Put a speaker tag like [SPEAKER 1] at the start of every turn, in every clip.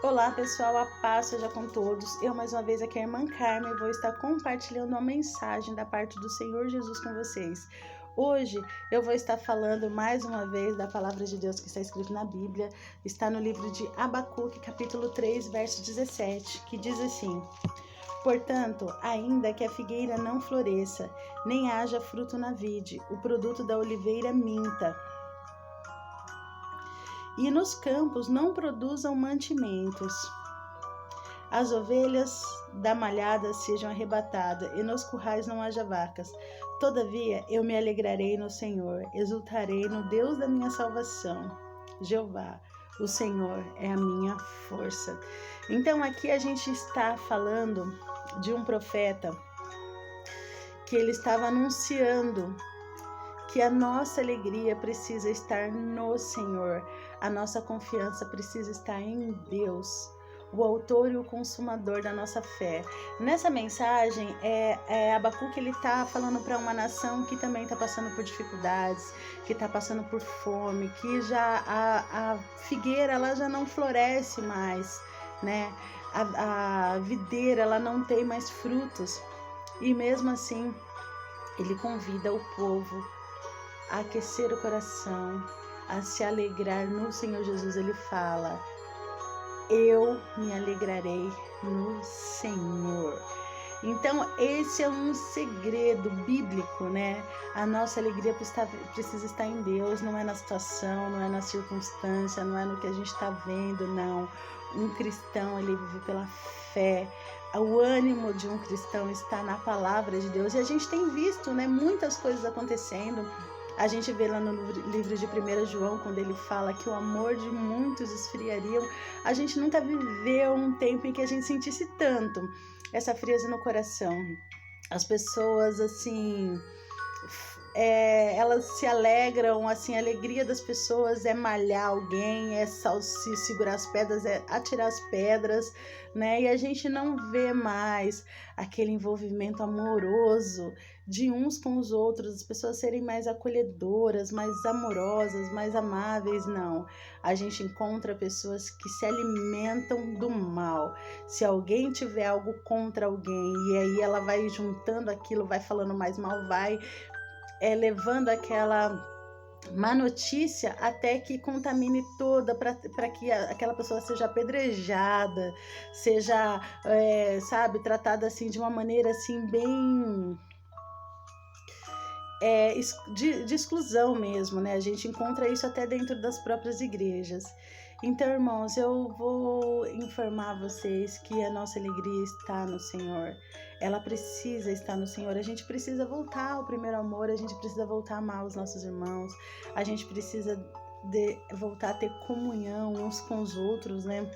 [SPEAKER 1] Olá pessoal, a paz seja com todos. Eu mais uma vez aqui, a irmã Carmen, vou estar compartilhando uma mensagem da parte do Senhor Jesus com vocês. Hoje eu vou estar falando mais uma vez da palavra de Deus que está escrito na Bíblia. Está no livro de Abacuque, capítulo 3, verso 17, que diz assim: Portanto, ainda que a figueira não floresça, nem haja fruto na vide, o produto da oliveira minta, e nos campos não produzam mantimentos, as ovelhas da malhada sejam arrebatadas, e nos currais não haja vacas. Todavia eu me alegrarei no Senhor, exultarei no Deus da minha salvação. Jeová, o Senhor é a minha força. Então aqui a gente está falando de um profeta que ele estava anunciando que a nossa alegria precisa estar no Senhor, a nossa confiança precisa estar em Deus, o autor e o consumador da nossa fé. Nessa mensagem, Abacuque ele está falando para uma nação que também está passando por dificuldades, que está passando por fome, que já a figueira ela já não floresce mais, né? A videira ela não tem mais frutos, e mesmo assim ele convida o povo a aquecer o coração, a se alegrar no Senhor Jesus. Ele fala: eu me alegrarei no Senhor. Então esse é um segredo bíblico, né? A nossa alegria precisa estar em Deus, não é na situação, não é na circunstância, não é no que a gente está vendo, não. Um cristão, ele vive pela fé. O ânimo de um cristão está na palavra de Deus, e a gente tem visto, né, muitas coisas acontecendo. A gente vê lá no livro de 1 João, quando ele fala que o amor de muitos esfriaria. A gente nunca viveu um tempo em que a gente sentisse tanto essa frieza no coração. As pessoas, assim, elas se alegram, assim, a alegria das pessoas é malhar alguém, é se segurar as pedras, é atirar as pedras, né? E a gente não vê mais aquele envolvimento amoroso de uns com os outros, as pessoas serem mais acolhedoras, mais amorosas, mais amáveis, não. A gente encontra pessoas que se alimentam do mal. Se alguém tiver algo contra alguém, e aí ela vai juntando aquilo, vai falando mais mal, vai levando aquela má notícia até que contamine toda, para que aquela pessoa seja apedrejada, seja, tratada assim de uma maneira assim bem de exclusão mesmo, né? A gente encontra isso até dentro das próprias igrejas. Então, irmãos, eu vou informar vocês que a nossa alegria está no Senhor. Ela precisa estar no Senhor. A gente precisa voltar ao primeiro amor, a gente precisa voltar a amar os nossos irmãos, a gente precisa voltar a ter comunhão uns com os outros, né?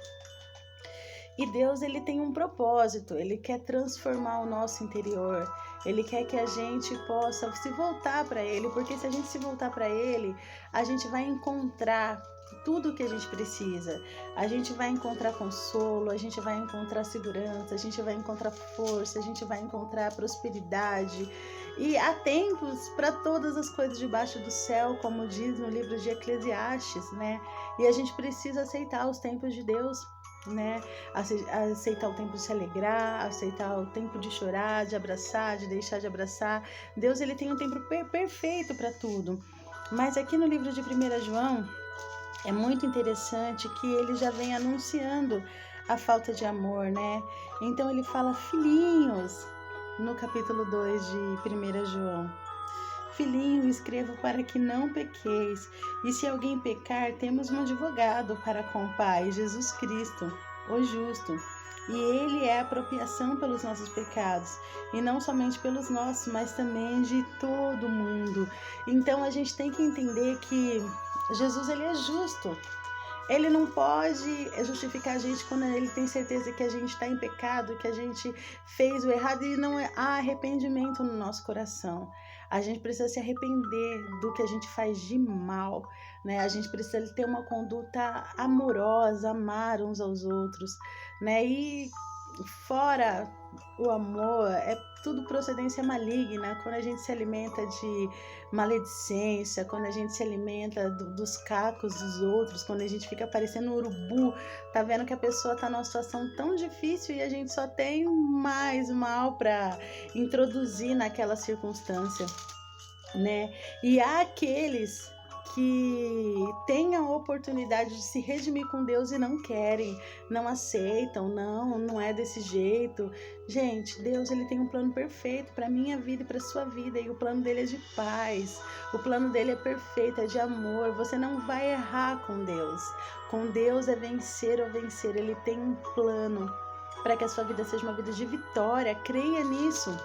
[SPEAKER 1] E Deus, ele tem um propósito, ele quer transformar o nosso interior, ele quer que a gente possa se voltar para ele, porque se a gente se voltar para ele, a gente vai encontrar tudo o que a gente precisa. A gente vai encontrar consolo, a gente vai encontrar segurança, a gente vai encontrar força, a gente vai encontrar prosperidade. E há tempos para todas as coisas debaixo do céu, como diz no livro de Eclesiastes, né? E a gente precisa aceitar os tempos de Deus, né? Aceitar o tempo de se alegrar, aceitar o tempo de chorar, de abraçar, de deixar de abraçar. Deus, ele tem um tempo perfeito para tudo. Mas aqui no livro de 1 João é muito interessante que ele já vem anunciando a falta de amor, né? Então ele fala: filhinhos, no capítulo 2 de 1 João. Filhinho, escrevo para que não pequeis, e se alguém pecar, temos um advogado para com o Pai, Jesus Cristo, o justo. E ele é a apropriação pelos nossos pecados, e não somente pelos nossos, mas também de todo mundo. Então a gente tem que entender que Jesus, ele é justo. Ele não pode justificar a gente quando ele tem certeza que a gente está em pecado, que a gente fez o errado e não há arrependimento no nosso coração. A gente precisa se arrepender do que a gente faz de mal, né? A gente precisa ter uma conduta amorosa, amar uns aos outros, né? E fora o amor é tudo procedência maligna, quando a gente se alimenta de maledicência, quando a gente se alimenta dos cacos dos outros, quando a gente fica parecendo um urubu, tá vendo que a pessoa tá numa situação tão difícil e a gente só tem mais mal para introduzir naquela circunstância, né? E há aqueles que têm a oportunidade de se redimir com Deus e não querem, não aceitam, não é desse jeito. Gente, Deus, ele tem um plano perfeito para minha vida e para sua vida, e o plano dele é de paz. O plano dele é perfeito, é de amor. Você não vai errar com Deus. Com Deus é vencer ou vencer. Ele tem um plano para que a sua vida seja uma vida de vitória. Creia nisso.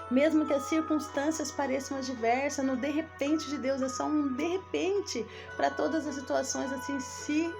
[SPEAKER 1] Mesmo que as circunstâncias pareçam adversas, no de repente de Deus é só um de repente para todas as situações assim se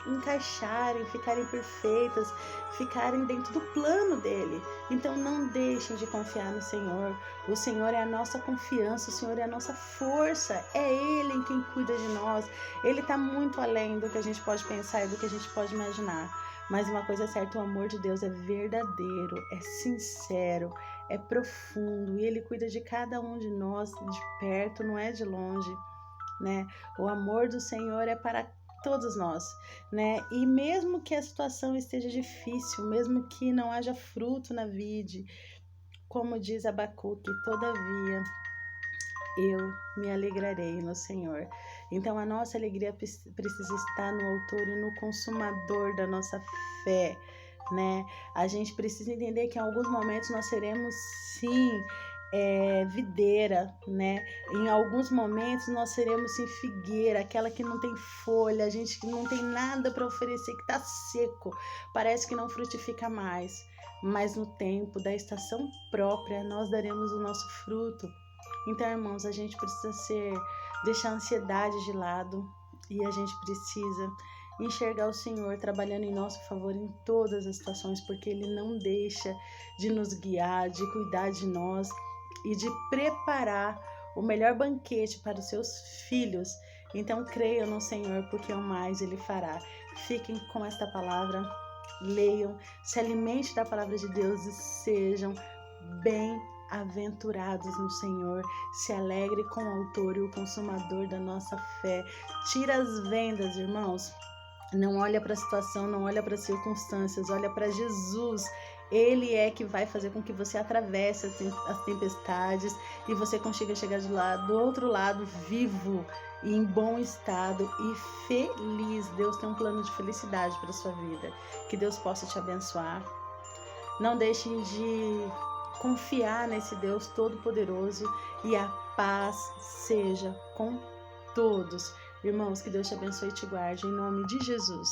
[SPEAKER 1] encaixarem, ficarem perfeitas, ficarem dentro do plano dele. Então não deixem de confiar no Senhor. O Senhor é a nossa confiança, o Senhor é a nossa força, é Ele em quem cuida de nós. Ele está muito além do que a gente pode pensar e do que a gente pode imaginar. Mas uma coisa é certa, o amor de Deus é verdadeiro, é sincero, é profundo, e Ele cuida de cada um de nós de perto, não é de longe, né? O amor do Senhor é para todos nós, né? E mesmo que a situação esteja difícil, mesmo que não haja fruto na vide, como diz Abacuque, todavia eu me alegrarei no Senhor. Então a nossa alegria precisa estar no autor e no consumador da nossa fé, né? A gente precisa entender que em alguns momentos nós seremos sim videira, né? Em alguns momentos nós seremos sim figueira, aquela que não tem folha, a gente que não tem nada para oferecer, que está seco, parece que não frutifica mais. Mas no tempo da estação própria nós daremos o nosso fruto. Então, irmãos, a gente precisa deixar a ansiedade de lado e a gente precisa enxergar o Senhor trabalhando em nosso favor em todas as situações, porque Ele não deixa de nos guiar, de cuidar de nós e de preparar o melhor banquete para os seus filhos. Então, creiam no Senhor, porque o mais Ele fará. Fiquem com esta palavra, leiam, se alimente da palavra de Deus e sejam bem-aventurados no Senhor. Se alegre com o autor e o consumador da nossa fé. Tira as vendas, irmãos. Não olha para a situação, não olha para as circunstâncias, olha para Jesus. Ele é que vai fazer com que você atravesse as tempestades e você consiga chegar do outro lado vivo e em bom estado e feliz. Deus tem um plano de felicidade para a sua vida. Que Deus possa te abençoar. Não deixem de confiar nesse Deus Todo-Poderoso e a paz seja com todos. Irmãos, que Deus te abençoe e te guarde, em nome de Jesus.